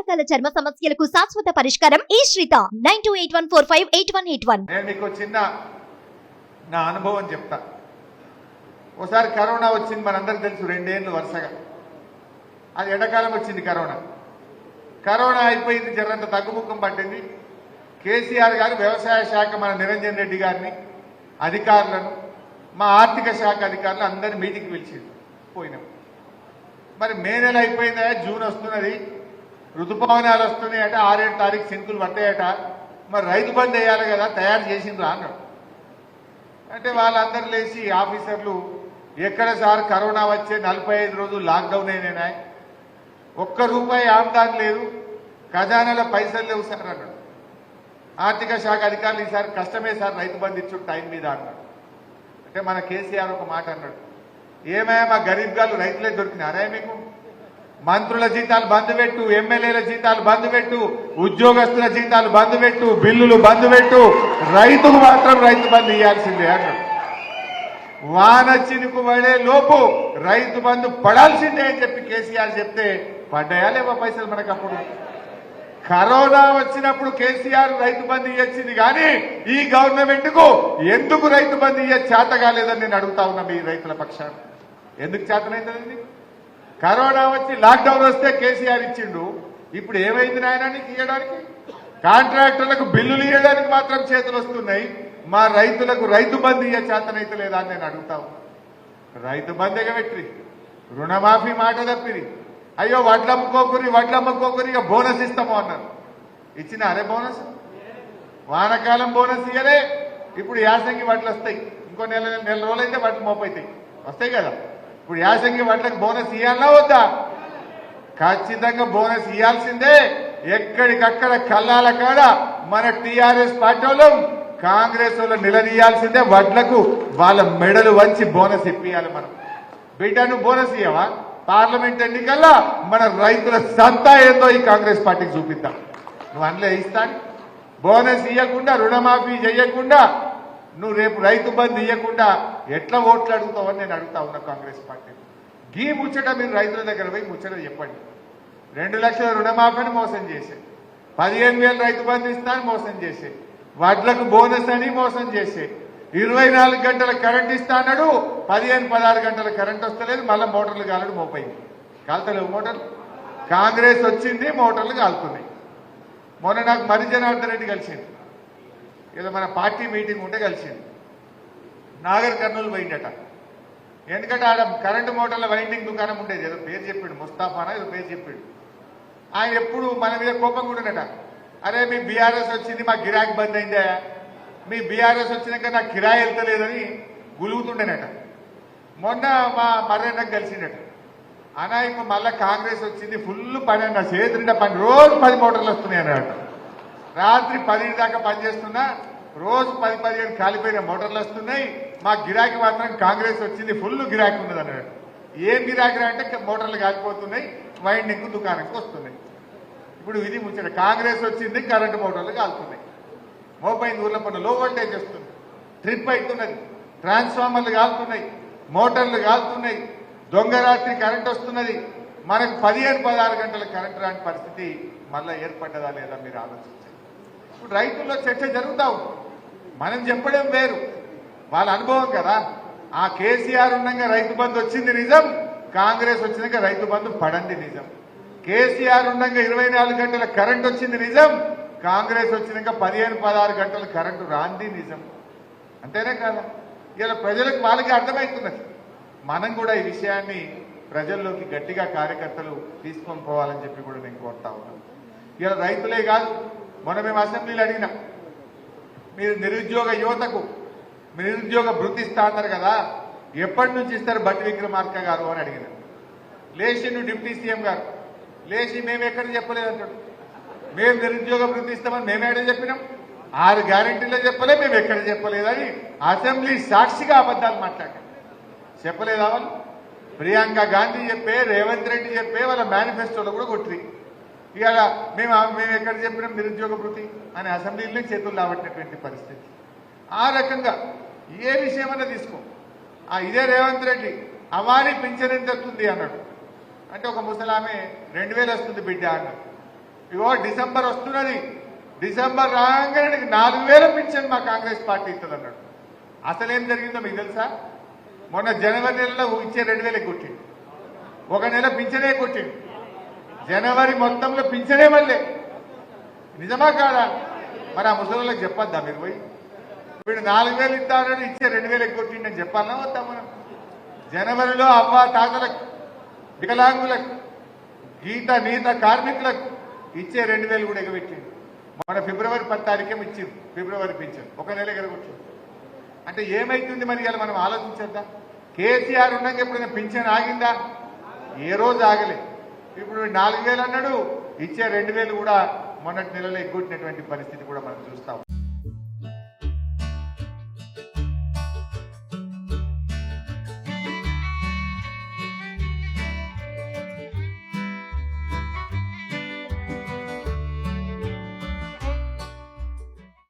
రకాల చర్మ సమస్యలకు శాశ్వత పరిష్కారం ఈ శ్రీత 9281458181. నేను మీకు చిన్న నా అనుభవం చెప్తా. ఒకసారి కరోనా వచ్చింది, మనందరికీ తెలుసు, 2 ఏళ్ళు వరుసగా. అది ఎండాకాలం వచ్చింది కరోనా అయిపోయింది, జరంత తగ్గుముఖం పట్టింది. కేసీఆర్ గారు వ్యవసాయ శాఖ మన నిరంజన్ రెడ్డి గారిని, అధికారులను, మా ఆర్థిక శాఖ అధికారులు అందరినీ మీటింగ్కి పిలిచింది. పోయినాం. మరి మే నెల అయిపోయిందా, జూన్ వస్తున్నది, ఋతుపవనాలు వస్తున్నాయట, 6-7 తారీఖు సింకులు పట్టాయట, మరి రైతు బంద్ వేయాలి కదా, తయారు చేసిండ్రా అన్నాడు. అంటే వాళ్ళందరూ లేచి ఆఫీసర్లు, ఎక్కడ సార్ కరోనా వచ్చే 45 రోజులు లాక్డౌన్ అయినా, ₹1 ఆమ్దాన్ లేదు, ఖజానాలో పైసలు లేవు సార్ అన్నాడు. ఆర్థిక శాఖ అధికారులు, ఈసారి కష్టమే సార్ రైతు బంద్ ఇచ్చు టైం మీద అన్నాడు. అంటే మన కేసీఆర్ ఒక మాట అన్నాడు, ఏమయ్యా మా గరీబ్ గారు రైతులే దొరికినారే మీకు? మంత్రుల జీతాలు బంద్ పెట్టు, ఎమ్మెల్యేల జీతాలు బంద్ పెట్టు, ఉద్యోగస్తుల జీతాలు బంద్ పెట్టు, బిల్లులు బంద్ పెట్టు, రైతుకు మాత్రం రైతు బంద్ ఇవ్వాల్సిందే అన్నాడు. వాన చినుకు పడే లోపు రైతు బంధు పడాల్సిందే అని చెప్పి కేసీఆర్ చెప్తే పడ్డాయా లేవా పైసలు మనకు? అప్పుడు కరోనా వచ్చినప్పుడు కేసీఆర్ రైతు బంధు ఇచ్చింది, కానీ ఈ గవర్నమెంట్ కు ఎందుకు రైతు బంధు చేత కాలేదని నేను అడుగుతా ఉన్నా మీ రైతుల పక్షాన. ఎందుకు చేతనైందండి? కరోనా వచ్చి లాక్డౌన్ వస్తే కేసీఆర్ ఇచ్చిండు, ఇప్పుడు ఏమైంది నాయన నీకు ఇవ్వడానికి? కాంట్రాక్టర్లకు బిల్లులు ఇవ్వడానికి మాత్రం చేతులు వస్తున్నాయి, మా రైతులకు రైతు బంధు చేతనైతే లేదా అని నేను అడుగుతావు. రైతు బంధు ఎగబెట్టి రుణమాఫీ మాట తప్పిరి, అయ్యో వడ్లమ్ముకోకురి ఇక బోనస్ ఇస్తాము అన్నారు. ఇచ్చిన అరే బోనస్? వానకాలం బోనస్ ఇయ్యలే, ఇప్పుడు యాసంగి వడ్లు వస్తాయి, ఇంకో నెల రోజులైతే వడ్లు మోపైతాయి, వస్తాయి కదా. ఇప్పుడు యాసంగి వడ్లకు బోనస్ ఇవ్వాలన్నా వద్దా? ఖచ్చితంగా బోనస్ ఇవ్వాల్సిందే. ఎక్కడికక్కడ కల్లాల కాడ మన టీఆర్ఎస్ పార్టీ వాళ్ళు, కాంగ్రెస్ వాళ్ళు నిలదీయాల్సిందే. వడ్లకు వాళ్ళ మెడలు వంచి బోనస్ ఇప్పియాలి. మనం బిడ్డ నువ్వు బోనస్ ఇవ్వవా? పార్లమెంట్ ఎన్నికల్లో మన రైతుల సత్తా ఏందో ఈ కాంగ్రెస్ పార్టీకి చూపిద్దాం. నువ్వు అందులో ఇస్తాను బోనస్ ఇవ్వకుండా, రుణమాఫీ చేయకుండా, నువ్వు రేపు రైతు బంధు ఇవ్వకుండా ఎట్లా ఓట్లు అడుగుతావని నేను అడుగుతా ఉన్నా కాంగ్రెస్ పార్టీ. గీ ముచ్చట మీరు రైతుల దగ్గర పోయి ముచ్చట చెప్పండి. 2 లక్షల రుణమాఫీని మోసం చేసే, 15,000 రైతు బంధు ఇస్తాను మోసం చేసే, వడ్లకు బోనస్ అని మోసం చేసే, 24 గంటల కరెంట్ ఇస్తా అన్నాడు, 15-16 గంటల కరెంట్ వస్తలేదు, మళ్ళీ మోటార్లు కాలడు మోపైంది. కాలుతలేవు మోటార్లు. కాంగ్రెస్ వచ్చింది, మోటార్లు కాలుతున్నాయి. మొన్న నాకు మరి జనార్దన్ రెడ్డి కలిసింది, ఏదో మన పార్టీ మీటింగ్ ఉంటే కలిసింది. నాగర్ కర్నూలు పోయిందట. ఎందుకంటే ఆడ కరెంటు మోటార్ల వైండింగ్ దుకాణం ఉండేది, ఏదో పేరు చెప్పాడు, ముస్తాఫానా ఏదో పేరు చెప్పాడు. ఆయన ఎప్పుడు మన మీద కోపంగా ఉండనట. అరే మీ బీఆర్ఎస్ వచ్చింది, మా గిరాకీ బంద్ అయిందా, మీ బీఆర్ఎస్ వచ్చినాక నాకు కిరాయి వెళ్తలేదని గులుగుతుండేనట. మొన్న మా మర్రెన్నకు కలిసిండట. అనా ఇప్పుడు మళ్ళా కాంగ్రెస్ వచ్చింది, ఫుల్ పని అన్న, చేతులుండే పని, రోజు 10 మోటార్లు వస్తున్నాయి అన్నట. రాత్రి 10 దాకా పనిచేస్తున్నా, రోజు 10-15 కాలిపోయిన మోటార్లు వస్తున్నాయి, మా గిరాకీ మాత్రం కాంగ్రెస్ వచ్చింది, ఫుల్ గిరాకీ ఉన్నది అన్నాడు. ఏం గిరాకీ అంటే మోటార్లు కాలిపోతున్నాయి, వైండింగ్ దుకాణంకి వస్తున్నాయి. ఇప్పుడు ఇది ముచ్చట, కాంగ్రెస్ వచ్చింది, కరెంటు మోటార్లు కాలుతున్నాయి, మోపైంది, ఊర్ల పనులు లో వోల్టేజ్ వస్తుంది, ట్రిప్ అవుతున్నది, ట్రాన్స్ఫార్మర్లు కాలుతున్నాయి, మోటార్లు కాలుతున్నాయి, దొంగ రాత్రి కరెంట్ వస్తున్నది. మనకు 15-16 గంటల కరెంట్ రాని పరిస్థితి మళ్ళీ ఏర్పడ్డదా లేదా మీరు ఆలోచించండి. ఇప్పుడు రైతుల్లో చర్చ జరుగుతా ఉంది, మనం చెప్పడం వేరు, వాళ్ళ అనుభవం కదా. ఆ కేసీఆర్ ఉండగా రైతు బంధు వచ్చింది నిజం, కాంగ్రెస్ వచ్చినాక రైతు బంధు పడంది నిజం. కేసీఆర్ ఉండగా 24 గంటల కరెంట్ వచ్చింది నిజం, కాంగ్రెస్ వచ్చినాక 15-16 గంటల కరెంటు రాంది నిజం. అంతేనే కదా. ఇలా ప్రజలకు వాళ్ళకి అర్థమవుతున్నది. మనం కూడా ఈ విషయాన్ని ప్రజల్లోకి గట్టిగా కార్యకర్తలు తీసుకొని పోవాలని చెప్పి కూడా నేను కోరుతా ఉన్నాను. ఇలా రైతులే కాదు, మొన్న మేము అసెంబ్లీలో అడిగినా, మీరు నిరుద్యోగ యువతకు నిరుద్యోగ భృతి ఇస్తా అన్నారు కదా, ఎప్పటి నుంచి ఇస్తారు బట్టి విక్రమార్క గారు అని అడిగిన. లేచి నువ్వు డిప్యూటీ సీఎం గారు లేచి మేము ఎక్కడ చెప్పలేదు అంటాడు. మేము నిరుద్యోగ భృతి ఇస్తామని మేమే ఎక్కడ చెప్పినాం? 6 గ్యారెంటీలో చెప్పలే, మేము ఎక్కడ చెప్పలేదని అసెంబ్లీ సాక్షిగా అబద్దాలు మాట్లాడారు. చెప్పలేదా వాళ్ళు? ప్రియాంక గాంధీ చెప్పే, రేవంత్ రెడ్డి చెప్పే, వాళ్ళ మేనిఫెస్టోలో కూడా కొట్టి ఇవాళ మేము ఎక్కడ చెప్పినాం నిరుద్యోగ భృతి అని అసెంబ్లీలో చేతులు లాబట్టినటువంటి పరిస్థితి. ఆ రకంగా ఏ విషయమన్నా తీసుకో. ఇదే రేవంత్ రెడ్డి అవాని పింఛన్ ఎంత వస్తుంది అన్నాడు. అంటే ఒక ముసలామె 2000 వస్తుంది బిడ్డ అన్నాడు. ఇగో డిసెంబర్ వస్తున్నది, డిసెంబర్ రాగానే 4,000 పింఛన్ మా కాంగ్రెస్ పార్టీ ఇస్తుంది అన్నాడు. అసలేం జరిగిందో మీకు తెలుసా? మొన్న జనవరి నెలలో ఇచ్చే 2,000 కొట్టిండు, ఒక నెల పింఛనే కొట్టిండు, జనవరి మొత్తంలో పింఛనే మళ్ళీ. నిజమా కాదా? మరి ఆ ముసలిళ్ళకి చెప్పొద్దా మీరు పోయి? వీడు 4,000 ఇస్తానని ఇచ్చే 2,000 కొట్టిండని చెప్పాలన్నా వద్దా మనం? జనవరిలో అవ్వ తాతలకు, వికలాంగులకు, గీత నీత కార్మికులకు ఇచ్చే 2,000 కూడా ఎగబెట్టిండు. మన ఫిబ్రవరి 10 తారీఖేమో ఇచ్చింది ఫిబ్రవరి పింఛన్, ఒక నెల ఎగరగొట్టింది. అంటే ఏమైతుంది మరి? ఇలా మనం ఆలోచించద్దా? కేసీఆర్ ఉండగా ఎప్పుడైనా పింఛన్ ఆగిందా? ఏ రోజు ఆగలే. ఇప్పుడు 4,000 అన్నాడు, ఇచ్చే 2,000 కూడా మొన్నటి నెలలో ఎగ్గొట్టినటువంటి పరిస్థితి కూడా మనం చూస్తాం.